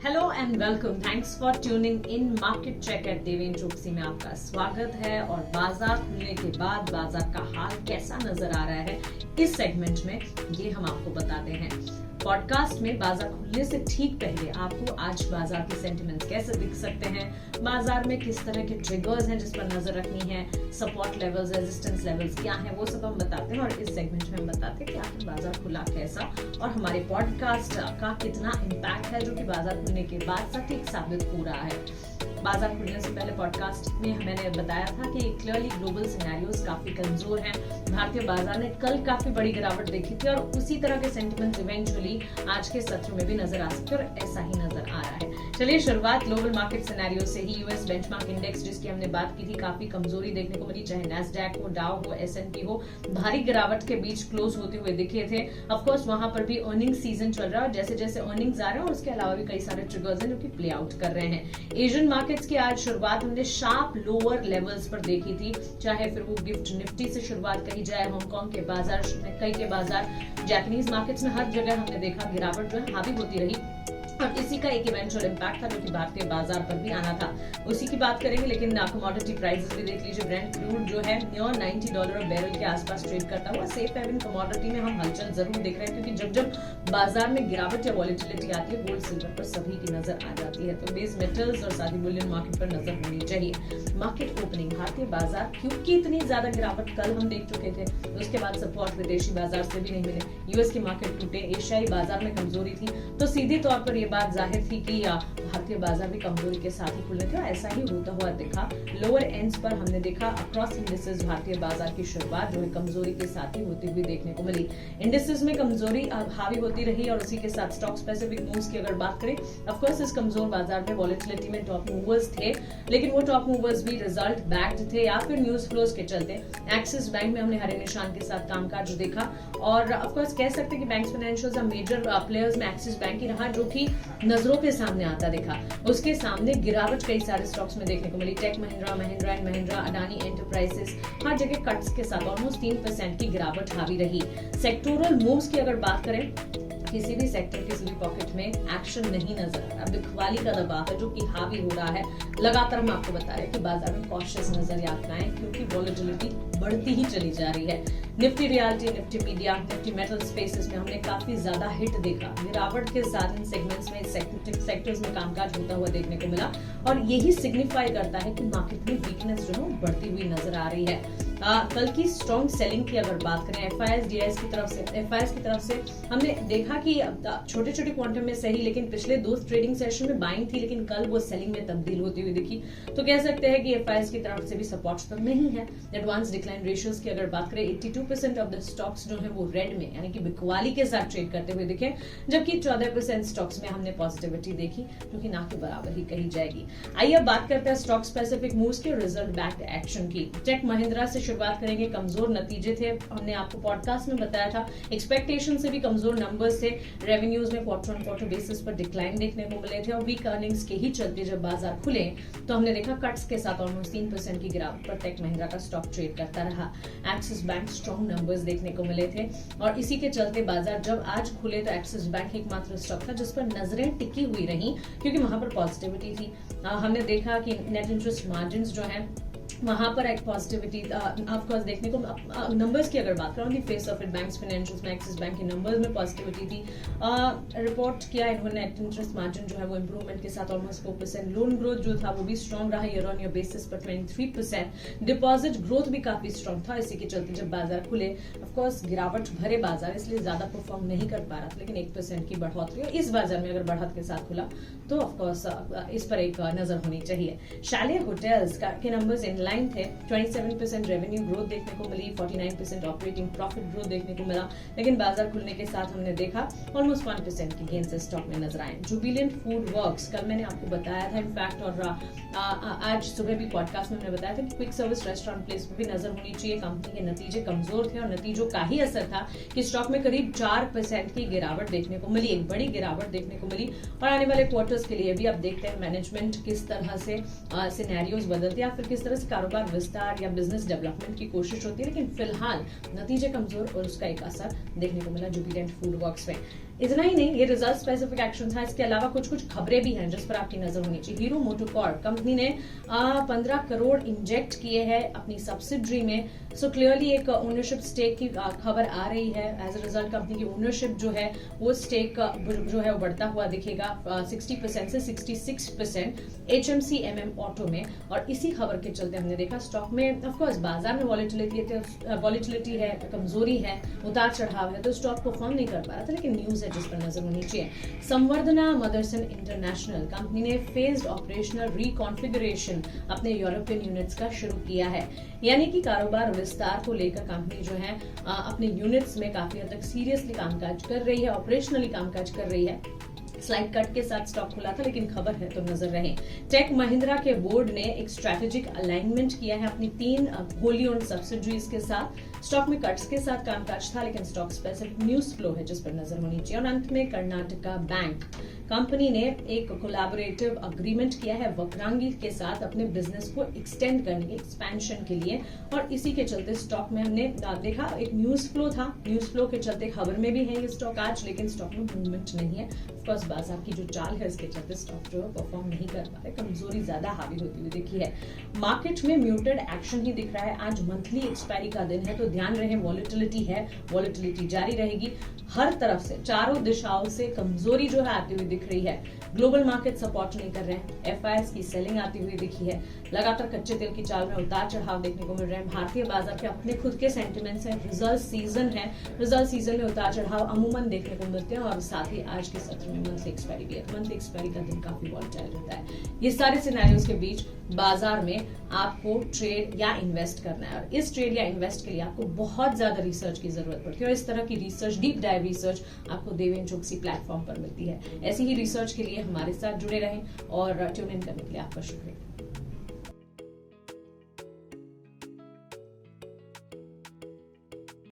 Hello and welcome, thanks for tuning in market check at Devendra Chouksey में आपका स्वागत है। और बाजार खुलने के बाद बाजार का हाल कैसा नजर आ रहा है इस सेगमेंट में ये हम आपको बताते हैं। पॉडकास्ट में बाजार खुलने से ठीक पहले आपको आज बाजार के सेंटिमेंट्स कैसे दिख सकते हैं, बाजार में किस तरह के ट्रिगर्स हैं जिस पर नजर रखनी है, सपोर्ट लेवल्स, रेजिस्टेंस लेवल्स क्या हैं, वो सब हम बताते हैं। और इस सेगमेंट में हम बताते हैं कि आखिर बाजार खुला कैसा और हमारे पॉडकास्ट का कितना इम्पैक्ट है जो कि बाजार खुलने के बाद सटीक साबित हो रहा है। बाजार खुलने से पहले पॉडकास्ट में मैंने बताया था कि क्लियरली ग्लोबल सिनेरियोस काफी कमजोर हैं। भारतीय बाजार ने कल काफी बड़ी गिरावट देखी थी और उसी तरह के सेंटिमेंट्स इवेंचुअली आज के सत्र में भी नजर आ सकते हैं और ऐसा ही नजर आ रहा है। चलिए शुरुआत ग्लोबल मार्केट सिनेरियो से ही। यूएस बेंचमार्क इंडेक्स जिसकी हमने बात की थी काफी कमजोरी देखने को मिली, चाहे नैस्डैक हो, डाउ हो, S&P हो, भारी गिरावट के बीच क्लोज होते हुए दिखे थे। ऑफ कोर्स वहां पर भी अर्निंग सीजन चल रहा है और जैसे जैसे अर्निंग्स आ रहे हैं और उसके अलावा भी कई सारे ट्रिगर्स हैं जो कि प्ले आउट कर रहे हैं। एशियन मार्केट्स की आज शुरुआत हमने शार्प लोअर लेवल्स पर देखी थी, चाहे फिर वो गिफ्ट निफ्टी से शुरुआत कही जाए, हांगकांग के बाजार, कई के बाजार, जापानीज मार्केट्स में हर जगह हमने देखा गिरावट जो है हावी होती रही और इसी का एक इवेंचुअल इम्पैक्ट था जो कि भारतीय बाजार पर भी आना था। उसी की बात करेंगे, लेकिन कमोडिटी प्राइसेस भी देख लीजिए। ब्रेंट क्रूड जो है नियर $90 बैरल के आसपास ट्रेड करता हुआ सेफ हेवन कमोडिटी में हम हलचल जरूर देख रहे हैं, क्योंकि जब जब बाजार में गिरावट या वॉलेटिलिटी आती है गोल्ड सिल्वर पर सभी की नजर आ जाती है। तो बेस मेटल्स और साथ ही बुलियन मार्केट पर नजर होनी चाहिए। मार्केट ओपनिंग भारतीय बाजार क्योंकि इतनी ज्यादा गिरावट कल हम देख चुके थे, उसके बाद सपोर्ट विदेशी बाजार से भी नहीं मिले। यूएस की मार्केट टूटे, एशियाई बाजार में कमजोरी थी, तो सीधे तौर पर बात जाहिर थी कि भारतीय बाजार भी कमजोरी के साथ ही खुले थे और ऐसा ही होता हुआ दिखा। लोअर एंड्स पर हमने देखा अक्रॉस इंडिसेस भारतीय बाजार की शुरुआत जो है कमजोरी के साथ ही होती हुई देखने को मिली। इंडिसेस में कमजोरी हावी होती रही और उसी के साथ स्टॉक स्पेसिफिक मूव्स की अगर बात करें, ऑफ कोर्स इस कमजोर बाजार में वॉलेटिलिटी में टॉप मूवर्स थे, लेकिन वो टॉप मूवर्स भी रिजल्ट बैक्ड थे या फिर न्यूज फ्लोज के चलते। एक्सिस बैंक में हमने हरे निशान के साथ कामकाज देखा और ऑफ कोर्स कह सकते हैं कि बैंक्स फाइनेंशियल्स मेजर प्लेयर्स में एक्सिस बैंक ही रहा जो कि नजरों के सामने आता दिखा। उसके सामने गिरावट कई सारे स्टॉक्स में देखने को मिली। Tech Mahindra, Mahindra and Mahindra, Adani Enterprises, हर जगह कट्स के साथ ऑलमोस्ट 3% की गिरावट हावी रही। सेक्टोरल मूव्स की अगर बात करें, किसी भी सेक्टर, किसी भी पॉकेट में एक्शन नहीं नजर आ रहा। बिकवाली का दबाव है जो कि हावी हो रहा है। लगातार हम आपको बता रहे हैं कि बाजार में कॉशियस नजरियात लाएं क्योंकि वॉलेटिलिटी बढ़ती ही चली जा रही है। Nifty reality, Nifty media, Nifty metal spaces में हमने काफी ज्यादा हिट देखा। गिरावट के साथ इन सेगमेंट्स में, सेक्टर्स में कामकाज होता हुआ देखने को मिला और यही सिग्निफाई करता है कि मार्केट में वीकनेस जो है बढ़ती हुई नजर आ रही है। कल की स्ट्रॉन्ग सेलिंग की अगर बात करें एफआईएस डीआईएस की तरफ से हमने देखा कि छोटे छोटे क्वांटम में सही, लेकिन पिछले 2 ट्रेडिंग सेशन में बाइंग थी, लेकिन कल वो सेलिंग में तब्दील होती हुई दिखी। तो कह सकते हैं कि एफआईएस की तरफ से भी सपोर्ट्स पर नहीं है। एडवांस डिक्लाइन रेशियोज की अगर बात करें, 82% ऑफ द स्टॉक्स जो है वो रेड में यानी कि बिकवाली के साथ ट्रेड करते हुए दिखे, जबकि 14% स्टॉक्स में हमने पॉजिटिविटी देखी जो कि ना के बराबर ही कही जाएगी। आइए अब बात करते हैं स्टॉक स्पेसिफिक मूव्स के, रिजल्ट बैक्ड एक्शन की। टेक महिंद्रा से शुरुआत करेंगे। कमजोर नतीजे थे, हमने आपको पॉडकास्ट में बताया था। एक्सपेक्टेशन से भी कमजोर नंबर्स थे। रेवेन्यूज में क्वार्टर ऑन क्वार्टर बेसिस पर डिक्लाइन देखने को मिले थे और वीक अर्निंग्स के ही चलते जब बाजार खुले तो हमने देखा कट्स के साथ ऑलमोस्ट 3% की गिरावट पर टेक महिंद्रा का स्टॉक ट्रेड करता रहा। एक्सिस बैंक स्ट्रॉन्ग नंबर्स देखने को मिले थे और इसी के चलते बाजार जब आज खुले तो एक्सिस बैंक एकमात्र स्टॉक था जिस पर नजरें टिकी हुई रही क्योंकि वहां पर पॉजिटिविटी थी। हमने देखा कि नेट इंटरेस्ट मार्जिन जो है वहां पर एक पॉजिटिविटी ऑफकोर्स देखने को। नंबर्स की अगर बात करूँ, face of it banks financials में एक्सिस बैंक के नंबर्स में पॉजिटिविटी थी। रिपोर्ट किया इन्होंने नेट इंटरेस्ट मार्जिन जो है वो इंप्रूवमेंट के साथ ऑलमोस्ट 4%। लोन ग्रोथ जो था वो भी स्ट्रॉन्ग रहा ईयर ऑन ईयर बेसिस पर 23%। डिपॉजिट ग्रोथ भी काफी स्ट्रॉन्ग था। इसी के चलते जब बाजार खुले, ऑफकोर्स गिरावट भरे बाजार इसलिए ज्यादा परफॉर्म नहीं कर पा रहा था, लेकिन 1% की बढ़ोतरी और इस बाजार में अगर बढ़त के साथ खुला तो ऑफकोर्स इस पर एक नजर होनी चाहिए। शालिया होटल्स के नंबर्स लाइन थे। 27% रेवेन्यू ग्रोथ देखने को मिली, 49% ऑपरेटिंग प्रॉफिट ग्रोथ देखने को मिला, लेकिन बाजार खुलने के साथ हमने देखा ऑलमोस्ट 1% की गेन से स्टॉक में नजर आए। जुबिलेंट फूड वर्क्स कल मैंने आपको बताया था इनफैक्ट, और आज सुबह भी पॉडकास्ट में मैंने बताया था कि क्विक सर्विस रेस्टोरेंट प्लेस पर भी नजर होनी चाहिए। कंपनी के नतीजे कमजोर थे और नतीजों का ही असर था कि स्टॉक में करीब 4% की गिरावट देखने को मिली, एक बड़ी गिरावट देखने को मिली। और आने वाले क्वार्टर्स के लिए भी अब देखते हैं मैनेजमेंट किस तरह से सिनेरियोज बदलती है या फिर किस तरह से कारोबार विस्तार या बिजनेस डेवलपमेंट की कोशिश होती है, लेकिन फिलहाल नतीजे कमजोर और उसका एक असर देखने को मिला जुबिलेंट फूड वर्क्स में। इतना ही नहीं, ये रिजल्ट स्पेसिफिक एक्शंस हैं, इसके अलावा कुछ कुछ खबरें भी हैं जिस पर आपकी नजर होनी चाहिए। हीरो मोटोकॉर्प कंपनी ने 15 करोड़ इंजेक्ट किए हैं अपनी सब्सिडरी में। सो क्लियरली एक ओनरशिप स्टेक की खबर आ रही है। एज अ रिजल्ट कंपनी की ओनरशिप जो है वो स्टेक जो है वो बढ़ता हुआ दिखेगा 60% से 66% HMC ऑटो में। और इसी खबर के चलते हमने देखा स्टॉक में ऑफकोर्स बाजार में वॉलेटिलिटी है, कमजोरी है, उतार चढ़ाव है, तो स्टॉक परफॉर्म नहीं कर पा रहा था। लेकिन न्यूज है जिस पर नजर होनी चाहिए। संवर्धना मदरसन इंटरनेशनल कंपनी ने फेज्ड ऑपरेशनल रिकॉन्फिगरेशन अपने यूरोपियन यूनिट्स का शुरू किया है। यानी कि कारोबार विस्तार को लेकर कंपनी जो है अपने यूनिट्स में काफी हद तक सीरियसली कामकाज कर रही है, ऑपरेशनली कामकाज कर रही है। स्लाइड कट के साथ स्टॉक खुला था, लेकिन खबर है तो नजर रहे। टेक महिंद्रा के बोर्ड ने एक स्ट्रेटेजिक अलाइनमेंट किया है अपनी 3 होली ओन्ड सब्सिडरीज के साथ। स्टॉक में कट्स के साथ कामकाज था, लेकिन स्टॉक स्पेसिफिक न्यूज फ्लो है जिस पर नजर होनी चाहिए। और अंत में कर्नाटका बैंक कंपनी ने एक कोलैबोरेटिव अग्रीमेंट किया है वक्रांगी के साथ अपने बिजनेस को एक्सटेंड करने के, एक्सपेंशन के लिए। और इसी के चलते स्टॉक में हमने देखा एक न्यूज फ्लो था, न्यूज फ्लो के चलते खबर में भी है ये स्टॉक आज, लेकिन स्टॉक में मूवमेंट नहीं है। ऑफकोर्स बाजार की जो चाल है इसके चलते स्टॉक जो है परफॉर्म नहीं कर पा रहे, कमजोरी ज्यादा हावी होती हुई दिखी है। मार्केट में म्यूटेड एक्शन ही दिख रहा है। आज मंथली एक्सपायरी का दिन है, तो ध्यान रहे वॉलेटिलिटी है, वॉलेटिलिटी जारी रहेगी। हर तरफ से चारों दिशाओं से कमजोरी जो है आती हुई दिख रही है। ग्लोबल मार्केट सपोर्ट नहीं कर रहे हैं, एफआईएस की सेलिंग आती हुई दिखी है। लगातार कच्चे तेल की चाल में उतार चढ़ाव देखने को मिल रहे हैं। भारतीय बाजार के अपने खुद के सेंटिमेंट्स हैं, रिजल्ट सीजन है, रिजल्ट सीजन में उतार चढ़ाव अमूमन देखने को मिलते हैं। और साथ ही आज के सत्र में मंथली एक्सपायरी भी है, मंथली एक्सपायरी का दिन काफी वॉलेटाइल रहता है। ये सारे सिनेरियोज के बीच बाजार में आपको ट्रेड या इन्वेस्ट करना है, और इस ट्रेड या इन्वेस्ट के लिए आपको बहुत ज्यादा रिसर्च की जरूरत पड़ती है। और इस तरह की रिसर्च, डीप डाइव रिसर्च आपको देवेन चोकसी प्लेटफॉर्म पर मिलती है। ऐसी ही रिसर्च के लिए हमारे साथ जुड़े रहें और ट्यून इन करने के लिए आपका शुक्रिया।